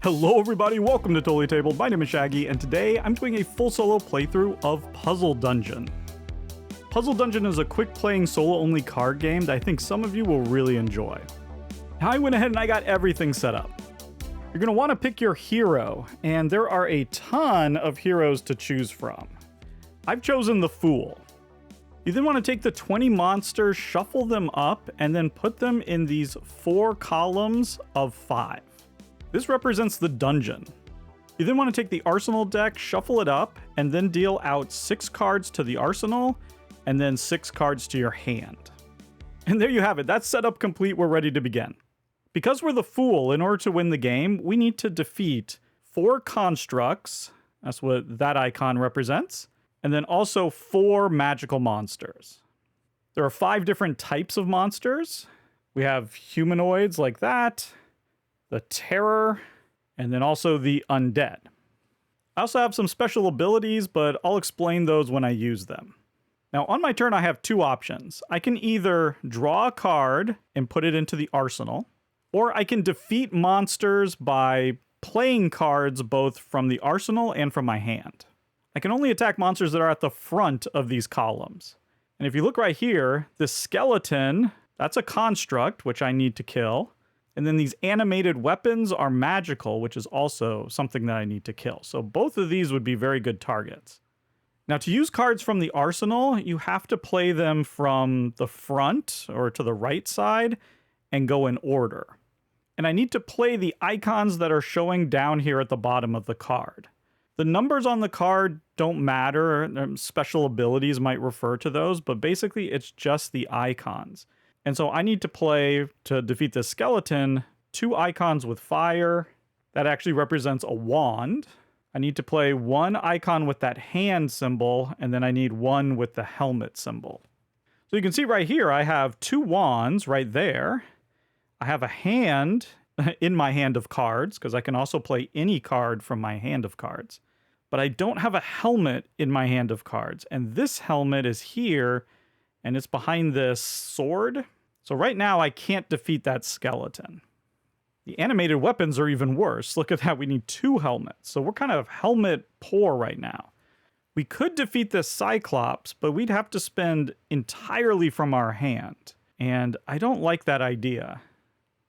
Hello everybody, welcome to Totally Tabled. My name is Shaggy, and today I'm doing a full solo playthrough of Puzzle Dungeon. Puzzle Dungeon is a quick playing solo only card game that I think some of you will really enjoy. Now I went ahead and I got everything set up. You're going to want to pick your hero, and there are a ton of heroes to choose from. I've chosen the Fool. You then want to take the 20 monsters, shuffle them up, and then put them in these 4 columns of 5. This represents the dungeon. You then want to take the arsenal deck, shuffle it up, and then deal out 6 cards to the arsenal, and then 6 cards to your hand. And there you have it. That's setup complete. We're ready to begin. Because we're the Fool, in order to win the game, we need to defeat 4 constructs. That's what that icon represents. And then also 4 magical monsters. There are 5 different types of monsters. We have humanoids like that, the Terror, and then also the Undead. I also have some special abilities, but I'll explain those when I use them. Now, on my turn, I have 2 options. I can either draw a card and put it into the arsenal, or I can defeat monsters by playing cards both from the arsenal and from my hand. I can only attack monsters that are at the front of these columns. And if you look right here, this skeleton, that's a construct, which I need to kill. And then these animated weapons are magical, which is also something that I need to kill. So both of these would be very good targets. Now, to use cards from the arsenal, you have to play them from the front or to the right side and go in order. And I need to play the icons that are showing down here at the bottom of the card. The numbers on the card don't matter. Special abilities might refer to those, but basically it's just the icons. And so I need to play, to defeat this skeleton, 2 icons with fire. That actually represents a wand. I need to play 1 icon with that hand symbol, and then I need 1 with the helmet symbol. So you can see right here, I have 2 wands right there. I have a hand in my hand of cards, because I can also play any card from my hand of cards. But I don't have a helmet in my hand of cards. And this helmet is here, and it's behind this sword. So right now, I can't defeat that skeleton. The animated weapons are even worse. Look at that, we need 2 helmets. So we're kind of helmet poor right now. We could defeat this Cyclops, but we'd have to spend entirely from our hand. And I don't like that idea.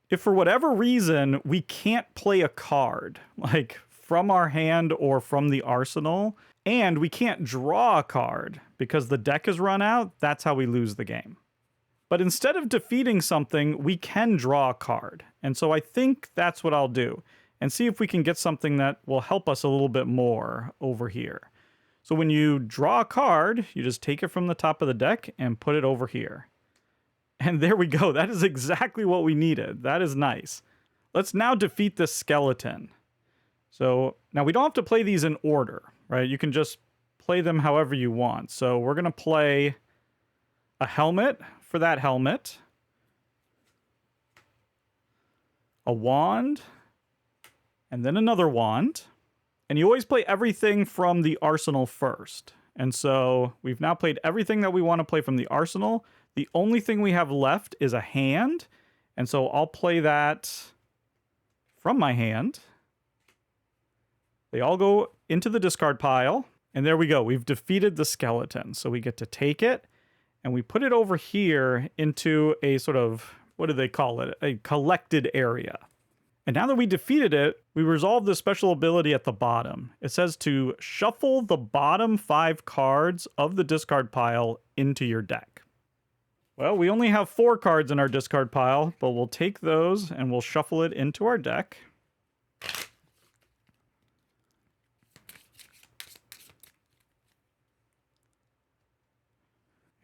If for whatever reason, we can't play a card, like from our hand or from the arsenal, and we can't draw a card because the deck is run out, that's how we lose the game. But instead of defeating something, we can draw a card. And so I think that's what I'll do, and see if we can get something that will help us a little bit more over here. So when you draw a card, you just take it from the top of the deck and put it over here. And there we go. That is exactly what we needed. That is nice. Let's now defeat this skeleton. So now we don't have to play these in order, right? You can just play them however you want. So we're going to play a helmet for that helmet, a wand, and then another wand. And you always play everything from the arsenal first. And so we've now played everything that we want to play from the arsenal. The only thing we have left is a hand. And so I'll play that from my hand. They all go into the discard pile. And there we go. We've defeated the skeleton. So we get to take it and we put it over here into a sort of, what do they call it? A collected area. And now that we defeated it, we resolve the special ability at the bottom. It says to shuffle the bottom 5 cards of the discard pile into your deck. Well, we only have 4 cards in our discard pile, but we'll take those and we'll shuffle it into our deck.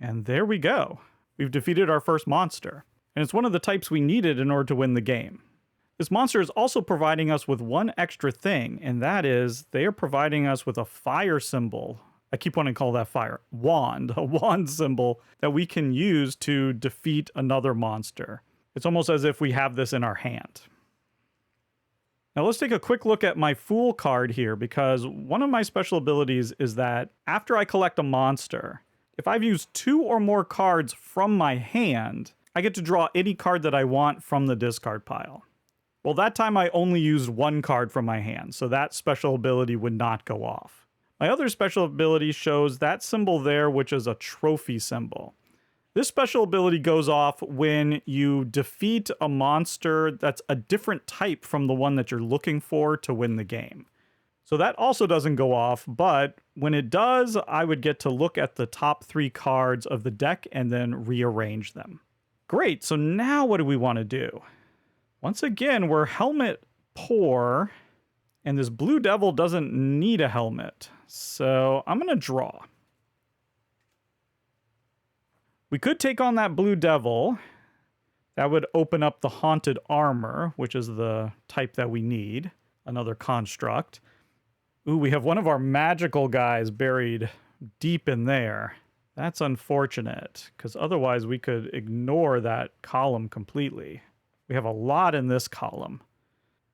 And there we go. We've defeated our first monster. And it's one of the types we needed in order to win the game. This monster is also providing us with one extra thing, and that is they are providing us with a fire symbol. I keep wanting to call that fire. Wand. A wand symbol that we can use to defeat another monster. It's almost as if we have this in our hand. Now let's take a quick look at my Fool card here, because one of my special abilities is that after I collect a monster, if I've used 2 or more cards from my hand, I get to draw any card that I want from the discard pile. Well, that time I only used one card from my hand, so that special ability would not go off. My other special ability shows that symbol there, which is a trophy symbol. This special ability goes off when you defeat a monster that's a different type from the one that you're looking for to win the game. So that also doesn't go off, but when it does, I would get to look at the top 3 cards of the deck and then rearrange them. Great, so now what do we want to do? Once again, we're helmet poor, and this Blue Devil doesn't need a helmet. So I'm going to draw. We could take on that Blue Devil. That would open up the Haunted Armor, which is the type that we need. Another construct. Ooh, we have one of our magical guys buried deep in there. That's unfortunate, because otherwise we could ignore that column completely. We have a lot in this column.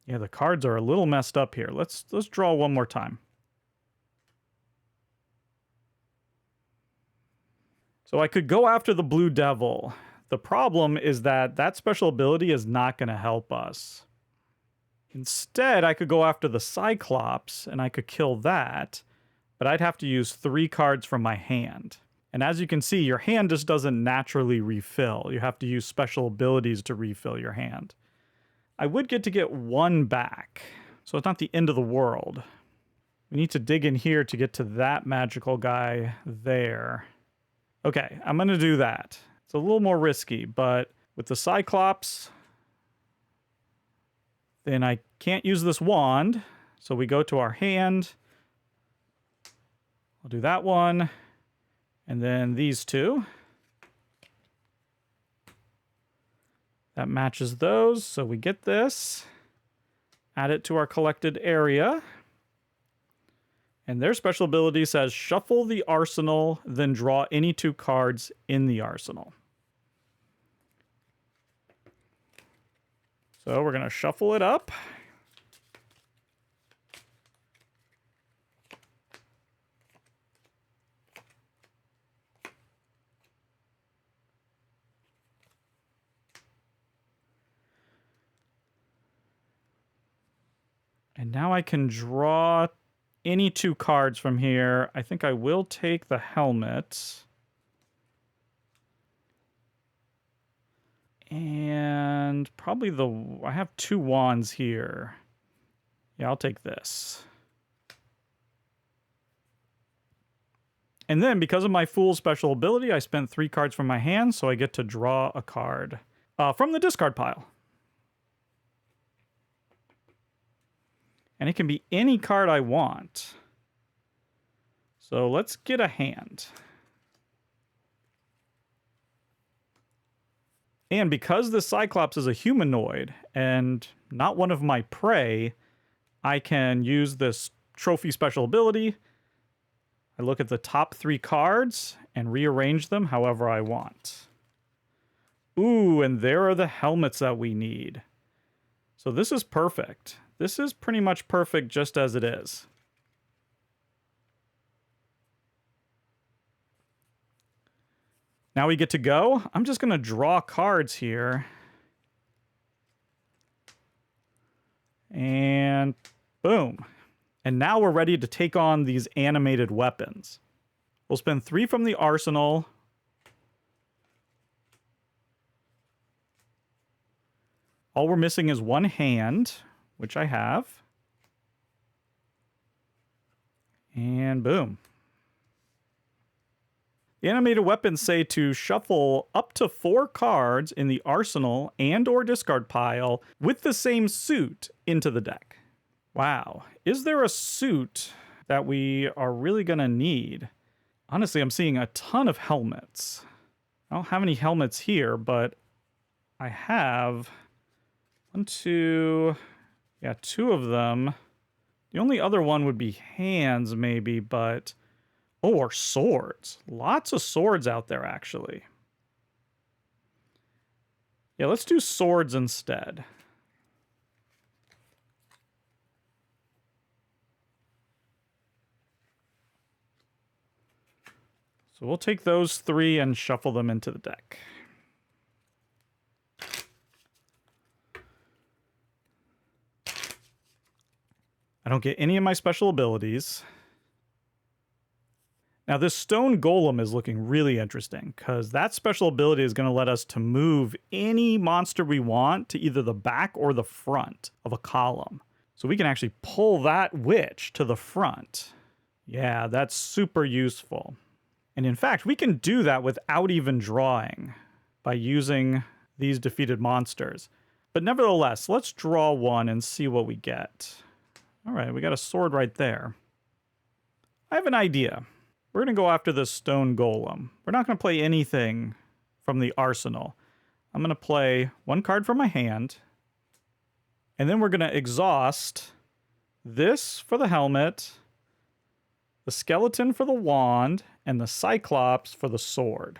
Yeah, the cards are a little messed up here. Let's draw one more time. So I could go after the Blue Devil. The problem is that that special ability is not going to help us. Instead, I could go after the Cyclops, and I could kill that, but I'd have to use 3 cards from my hand. And as you can see, your hand just doesn't naturally refill. You have to use special abilities to refill your hand. I would get to get 1 back, so it's not the end of the world. We need to dig in here to get to that magical guy there. Okay, I'm going to do that. It's a little more risky, but with the Cyclops, then I can't use this wand, so we go to our hand. I'll do that one, and then these 2. That matches those, so we get this. Add it to our collected area. And their special ability says, shuffle the arsenal, then draw any 2 cards in the arsenal. So we're going to shuffle it up. And now I can draw any 2 cards from here. I think I will take the helmet. And probably I have 2 wands here. Yeah, I'll take this. And then, because of my Fool special ability, I spent 3 cards from my hand, so I get to draw a card from the discard pile. And it can be any card I want. So let's get a hand. And because the Cyclops is a humanoid and not one of my prey, I can use this trophy special ability. I look at the top 3 cards and rearrange them however I want. Ooh, and there are the helmets that we need. So this is perfect. This is pretty much perfect just as it is. Now we get to go. I'm just going to draw cards here. And boom. And now we're ready to take on these animated weapons. We'll spend 3 from the arsenal. All we're missing is 1 hand, which I have. And boom. The animated weapons say to shuffle up to 4 cards in the arsenal and or discard pile with the same suit into the deck. Wow. Is there a suit that we are really going to need? Honestly, I'm seeing a ton of helmets. I don't have any helmets here, but I have 1, 2, yeah, 2 of them. The only other one would be hands, maybe, but oh, or swords. Lots of swords out there, actually. Yeah, let's do swords instead. So we'll take those 3 and shuffle them into the deck. I don't get any of my special abilities. Now this stone golem is looking really interesting because that special ability is going to let us to move any monster we want to either the back or the front of a column. So we can actually pull that witch to the front. Yeah, that's super useful. And in fact, we can do that without even drawing by using these defeated monsters. But nevertheless, let's draw one and see what we get. All right, we got a sword right there. I have an idea. We're going to go after this stone golem. We're not going to play anything from the arsenal. I'm going to play one card from my hand. And then we're going to exhaust this for the helmet, the skeleton for the wand, and the cyclops for the sword.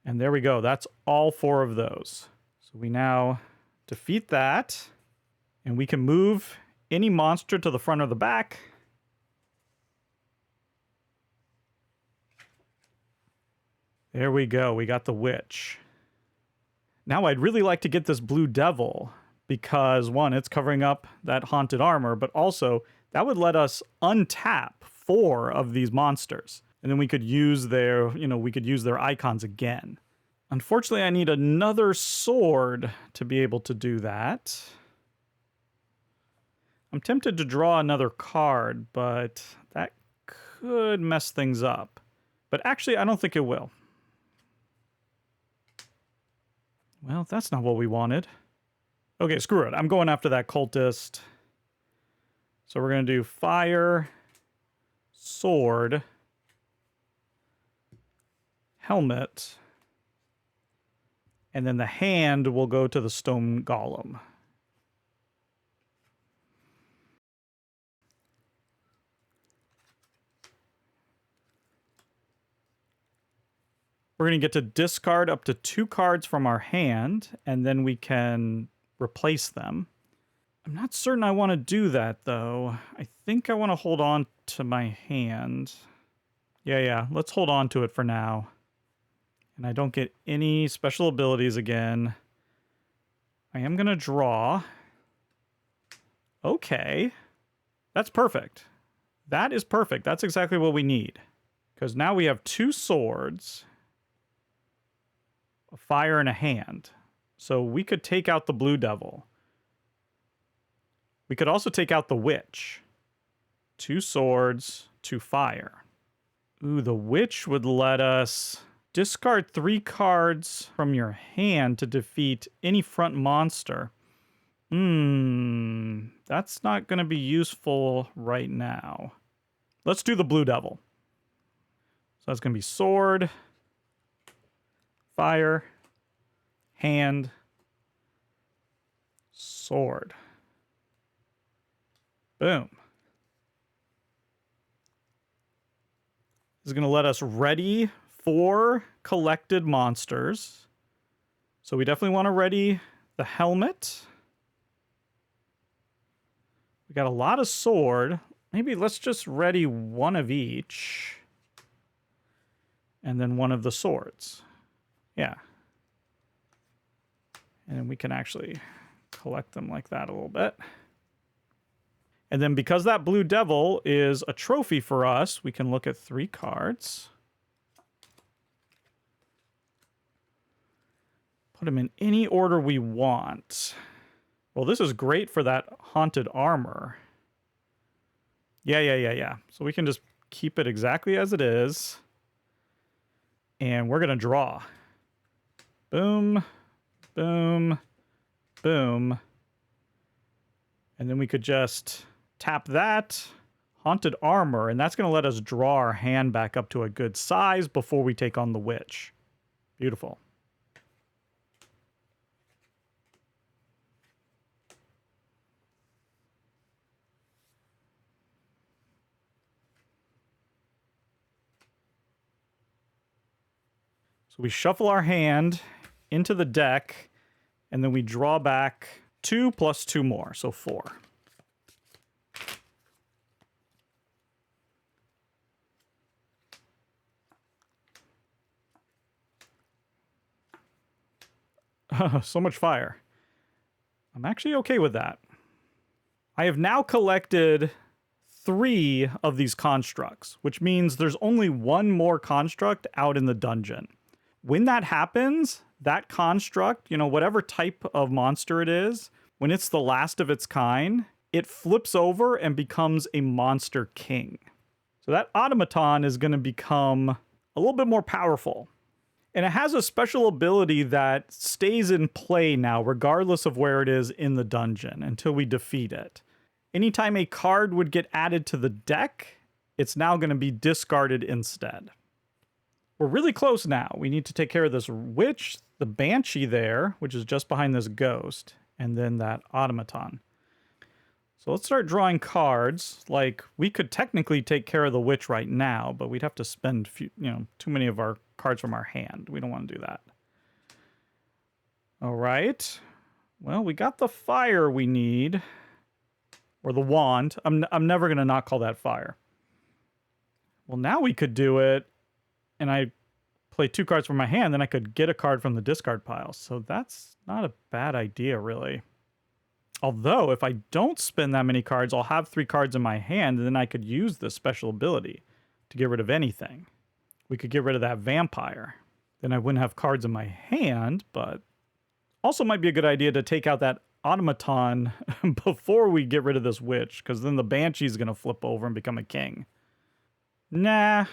And there we go. That's all 4 of those. So we now defeat that. And we can move any monster to the front or the back. There we go. We got the witch. Now I'd really like to get this blue devil because, one, it's covering up that haunted armor, but also that would let us untap 4 of these monsters. And then we could use their, we could use their icons again. Unfortunately, I need another sword to be able to do that. I'm tempted to draw another card, but that could mess things up. But actually, I don't think it will. Well, that's not what we wanted. Okay, screw it. I'm going after that cultist. So we're going to do fire, sword, helmet, and then the hand will go to the stone golem. We're going to get to discard up to 2 cards from our hand, and then we can replace them. I'm not certain I want to do that, though. I think I want to hold on to my hand. Yeah, let's hold on to it for now. And I don't get any special abilities again. I am going to draw. Okay. That's perfect. That is perfect. That's exactly what we need. Because now we have 2 swords, a fire, and a hand. So we could take out the blue devil. We could also take out the witch. 2 swords, 2 fire. Ooh, the witch would let us discard 3 cards from your hand to defeat any front monster. That's not going to be useful right now. Let's do the blue devil. So that's going to be sword, fire, hand, sword. Boom. This is going to let us ready 4 collected monsters. So we definitely want to ready the helmet. We got a lot of sword. Maybe let's just ready 1 of each. And then 1 of the swords. Yeah. And we can actually collect them like that a little bit. And then because that blue devil is a trophy for us, we can look at 3 cards. Put them in any order we want. Well, this is great for that haunted armor. Yeah. So we can just keep it exactly as it is. And we're going to draw. Boom, boom, boom. And then we could just tap that haunted armor, and that's going to let us draw our hand back up to a good size before we take on the witch. Beautiful. So we shuffle our hand into the deck, and then we draw back 2 plus 2 more, so 4. So much fire. I'm actually okay with that. I have now collected 3 of these constructs, which means there's only 1 more construct out in the dungeon. When that happens, that construct, whatever type of monster it is, when it's the last of its kind, it flips over and becomes a monster king. So that automaton is going to become a little bit more powerful. And it has a special ability that stays in play now, regardless of where it is in the dungeon, until we defeat it. Anytime a card would get added to the deck, it's now going to be discarded instead. We're really close now. We need to take care of this witch, the banshee there, which is just behind this ghost, and then that automaton. So let's start drawing cards. Like, we could technically take care of the witch right now, but we'd have to spend too many of our cards from our hand. We don't want to do that. All right. Well, we got the fire we need. Or the wand. I'm never going to not call that fire. Well, now we could do it, and I play 2 cards from my hand, then I could get a card from the discard pile. So that's not a bad idea, really. Although, if I don't spend that many cards, I'll have 3 cards in my hand, and then I could use this special ability to get rid of anything. We could get rid of that vampire. Then I wouldn't have cards in my hand, but also might be a good idea to take out that automaton before we get rid of this witch, because then the banshee's going to flip over and become a king. Nah,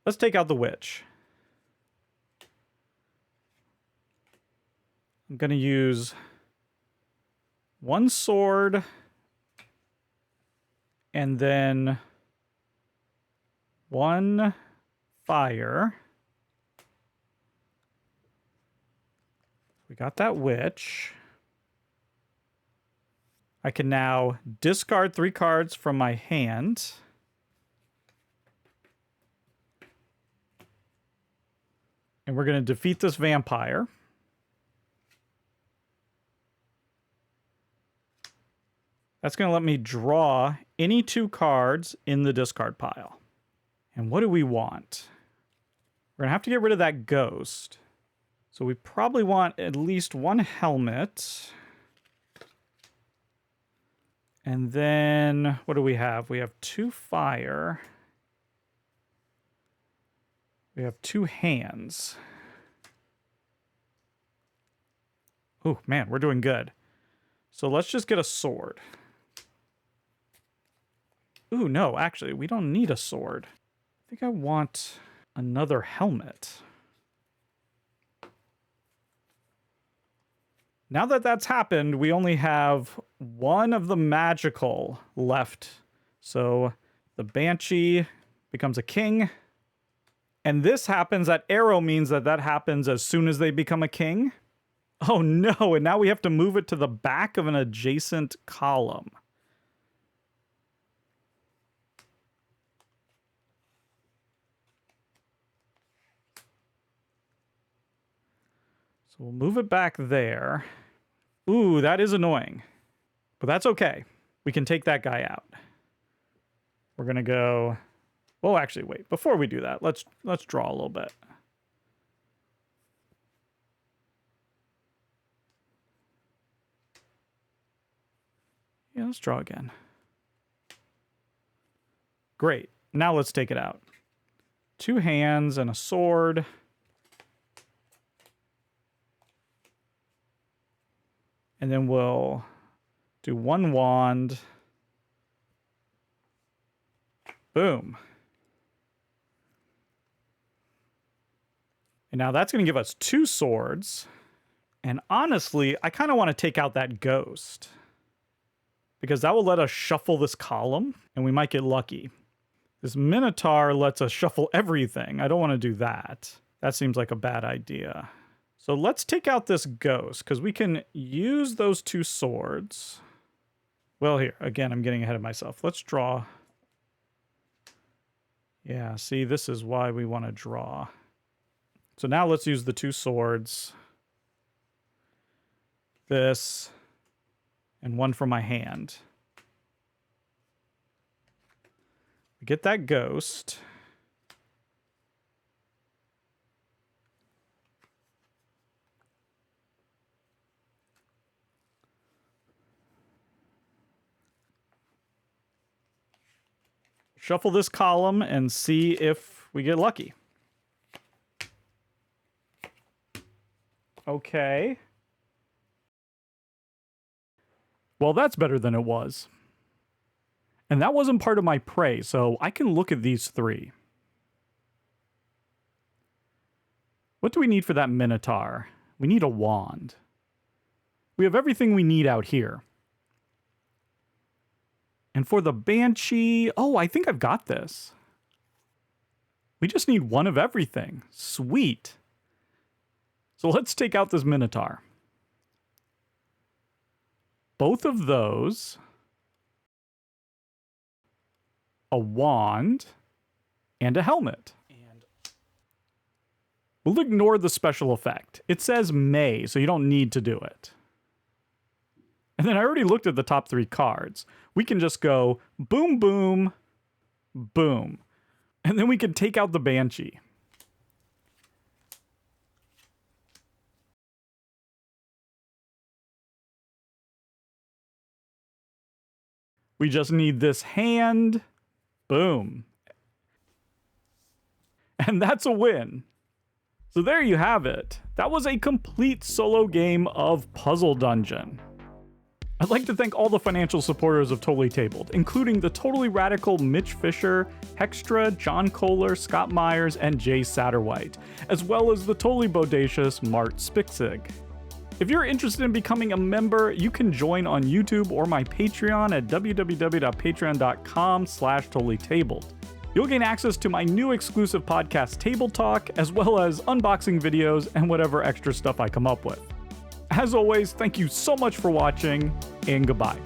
let's take out the witch. I'm going to use 1 sword and then 1 fire. We got that witch. I can now discard 3 cards from my hand. And we're going to defeat this vampire. That's going to let me draw any 2 cards in the discard pile. And what do we want? We're going to have to get rid of that ghost. So we probably want at least 1 helmet. And then, what do we have? We have 2 fire. We have 2 hands. Oh, man, we're doing good. So let's just get a sword. Ooh, no, actually, we don't need a sword. I think I want another helmet. Now that that's happened, we only have 1 of the magical left. So the banshee becomes a king. And this happens, that arrow means that that happens as soon as they become a king. Oh no, and now we have to move it to the back of an adjacent column. So we'll move it back there. Ooh, that is annoying. But that's okay. We can take that guy out. We're going to go... Well, actually, wait. Before we do that, let's draw a little bit. Yeah, let's draw again. Great. Now let's take it out. 2 hands and a sword. And then we'll do 1 wand. Boom. And now that's going to give us 2 swords. And honestly, I kind of want to take out that ghost, because that will let us shuffle this column, and we might get lucky. This Minotaur lets us shuffle everything. I don't want to do that. That seems like a bad idea. So let's take out this ghost, because we can use those 2 swords. Well, here, again, I'm getting ahead of myself. Let's draw. Yeah, see, this is why we want to draw. So now let's use the 2 swords. This, and 1 from my hand. We get that ghost. shuffle this column and see if we get lucky. Okay. Well, that's better than it was. And that wasn't part of my prey, so I can look at these 3. What do we need for that Minotaur? We need a wand. We have everything we need out here. And for the Banshee, oh, I think I've got this. We just need one of everything. Sweet. So let's take out this Minotaur. Both of those. A wand. And a helmet. We'll ignore the special effect. It says may, so you don't need to do it. And then I already looked at the top 3 cards. We can just go boom, boom, boom. And then we can take out the Banshee. We just need this hand. Boom. And that's a win. So there you have it. That was a complete solo game of Puzzle Dungeon. I'd like to thank all the financial supporters of Totally Tabled, including the totally radical Mitch Fisher, Hextra, John Kohler, Scott Myers, and Jay Satterwhite, as well as the totally bodacious Mart Spitzig. If you're interested in becoming a member, you can join on YouTube or my Patreon at www.patreon.com/totallytabled. You'll gain access to my new exclusive podcast, Table Talk, as well as unboxing videos and whatever extra stuff I come up with. As always, thank you so much for watching, and goodbye.